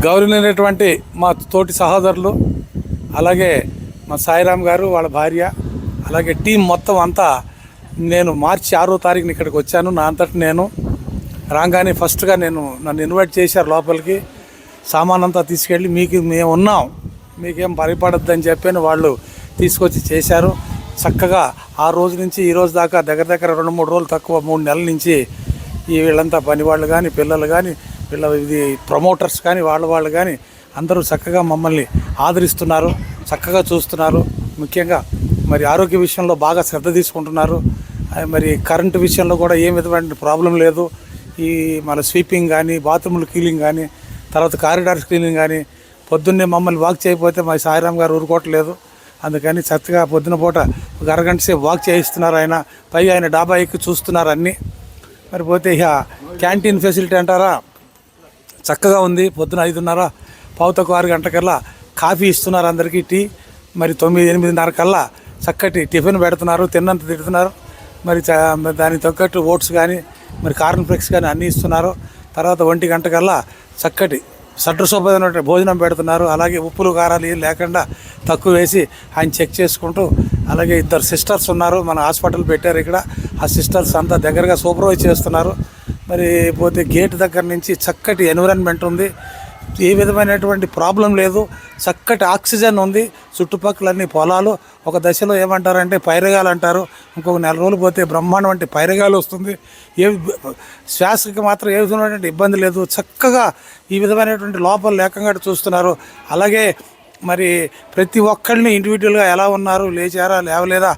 గౌరవనీయమైనటువంటి మా తోటి సహోదరులు, అలాగే మా సాయిరామ్ గారు, వాళ్ళ భార్య, అలాగే టీం మొత్తం అంతా, నేను మార్చి 6వ తారీఖున ఇక్కడికి వచ్చాను. నా అంతటి నేను రాగానే ఫస్ట్గా నన్ను ఇన్వైట్ చేశారు లోపలికి. సామాన్ అంతా తీసుకెళ్ళి మేము ఉన్నాం, మీకేం భయపడద్దని చెప్పని వాళ్ళు తీసుకొచ్చి చేశారు. చక్కగా ఆ రోజు నుంచి ఈ రోజు దాకా దగ్గర 2-3 రోజులు తక్కువ 3 నెలల నుంచి వీళ్ళంతా పని వాళ్ళు కానీ, పిల్లలు కానీ, ఇది ప్రమోటర్స్ కానీ, వాళ్ళు కానీ అందరూ చక్కగా మమ్మల్ని ఆదరిస్తున్నారు, చక్కగా చూస్తున్నారు. ముఖ్యంగా మరి ఆరోగ్య విషయంలో బాగా శ్రద్ధ తీసుకుంటున్నారు. మరి కరెంటు విషయంలో కూడా ఏ విధమైన ప్రాబ్లం లేదు. ఈ మన స్వీపింగ్ కానీ, బాత్రూములు క్లీనింగ్ కానీ, తర్వాత కారిడార్స్ క్లీనింగ్ కానీ, పొద్దున్నే మమ్మల్ని వాక్ చేయకపోతే మా సాయిరామ్ గారు ఊరుకోవట్లేదు. అందుకని చక్కగా పొద్దున పూట ఒక అరగంట సేపు వాక్ చేయిస్తున్నారు. ఆయన డాబా ఎక్కి చూస్తున్నారు అన్నీ. మరి పోతే ఇక క్యాంటీన్ ఫెసిలిటీ అంటారా, చక్కగా ఉంది. పొద్దున 5:30 పావుతకు 6 గంటలకల్లా కాఫీ ఇస్తున్నారు అందరికీ, టీ. మరి 9-8:30 కల్లా చక్కటి టిఫిన్ పెడుతున్నారు, తిన్నంత తిడుతున్నారు. మరి దానికి తగ్గట్టు ఓట్స్ కానీ, మరి కార్న్ ఫ్లెక్స్ కానీ అన్నీ ఇస్తున్నారు. తర్వాత 1 గంటకల్లా చక్కటి సడ్రశోభమైన భోజనం పెడుతున్నారు. అలాగే ఉప్పులు కారాలు ఏం లేకుండా తక్కువ వేసి ఆయన చెక్ చేసుకుంటూ, అలాగే 2 సిస్టర్స్ ఉన్నారు, మన హాస్పిటల్ పెట్టారు ఇక్కడ. ఆ సిస్టర్స్ అంతా దగ్గరగా సూపర్వైజ్ చేస్తున్నారు. మరి పోతే గేట్ దగ్గర నుంచి చక్కటి ఎన్విరాన్మెంట్ ఉంది, ఏ విధమైనటువంటి ప్రాబ్లం లేదు, చక్కటి ఆక్సిజన్ ఉంది. చుట్టుపక్కలన్నీ పొలాలు. ఒక దశలో ఏమంటారంటే పైరగాలు అంటారు, ఇంకొక 4 రోజులు పోతే బ్రహ్మాండం అంటే పైరగాలు వస్తుంది. శ్వాసకి మాత్రం ఏ విధమైనటువంటి ఇబ్బంది లేదు. చక్కగా ఈ విధమైనటువంటి లోపల లేకుండా చూస్తున్నారు. అలాగే మరి ప్రతి ఒక్కరిని ఇండివిజువల్గా ఎలా ఉన్నారు, లేచారా లేవలేదా,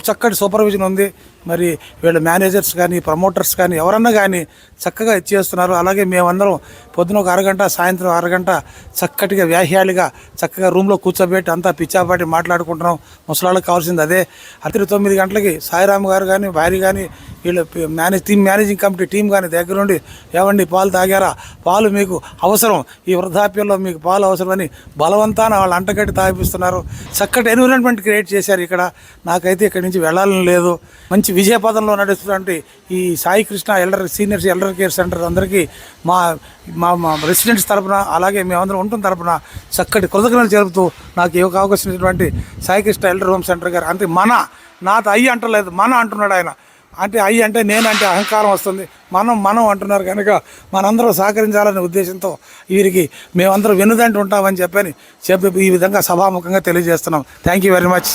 చక్కటి సూపర్విజన్ ఉంది. మరి వీళ్ళ మేనేజర్స్ కానీ, ప్రమోటర్స్ కానీ, ఎవరన్నా కానీ చక్కగా ఇచ్చేస్తున్నారు. అలాగే మేమందరం పొద్దున ఒక అరగంట, సాయంత్రం అరగంట చక్కటిగా వ్యాహ్యాలుగా చక్కగా రూమ్లో కూర్చోబెట్టి అంతా పిచ్చాపాటి మాట్లాడుకుంటున్నాం. ముసలాళ్ళకి కావాల్సింది అదే. రాత్రి 9 గంటలకి సాయిరామ్ గారు కానీ, భార్య కానీ, వీళ్ళ మేనేజింగ్ కమిటీ టీం కానీ దగ్గరుండి, ఏమండి పాలు తాగారా, పాలు మీకు అవసరం, ఈ వృద్ధాప్యంలో మీకు పాలు అవసరమని బలవంతాన వాళ్ళు అంటగట్టి తాగిపిస్తున్నారు. చక్కటి ఎన్విరాన్మెంట్ క్రియేట్ చేశారు ఇక్కడ. నాకైతే ఇక్కడి నుంచి వెళ్ళాలని లేదు. మంచి విజయపదంలో నడుస్తున్నటువంటి ఈ Sai Krishna seniors elder care centre అందరికీ మా రెసిడెంట్స్ తరపున, అలాగే మేమందరం ఉంటున్న తరపున చక్కటి కృతజ్ఞతలు తెలుపుతూ, నాకు ఏ అవకాశం ఇచ్చినటువంటి Sai Krishna elder home centre గారు, అంటే నాతో అయ్యి అంటలేదు, అంటున్నాడు ఆయన. అంటే అయ్యి అంటే నేనంటే అహంకారం వస్తుంది, మనం అంటున్నారు కనుక మనందరం సహకరించాలనే ఉద్దేశంతో వీరికి మేమందరం వెనుదంటి ఉంటామని చెప్పి ఈ విధంగా సభాముఖంగా తెలియజేస్తున్నాం. Thank you very much.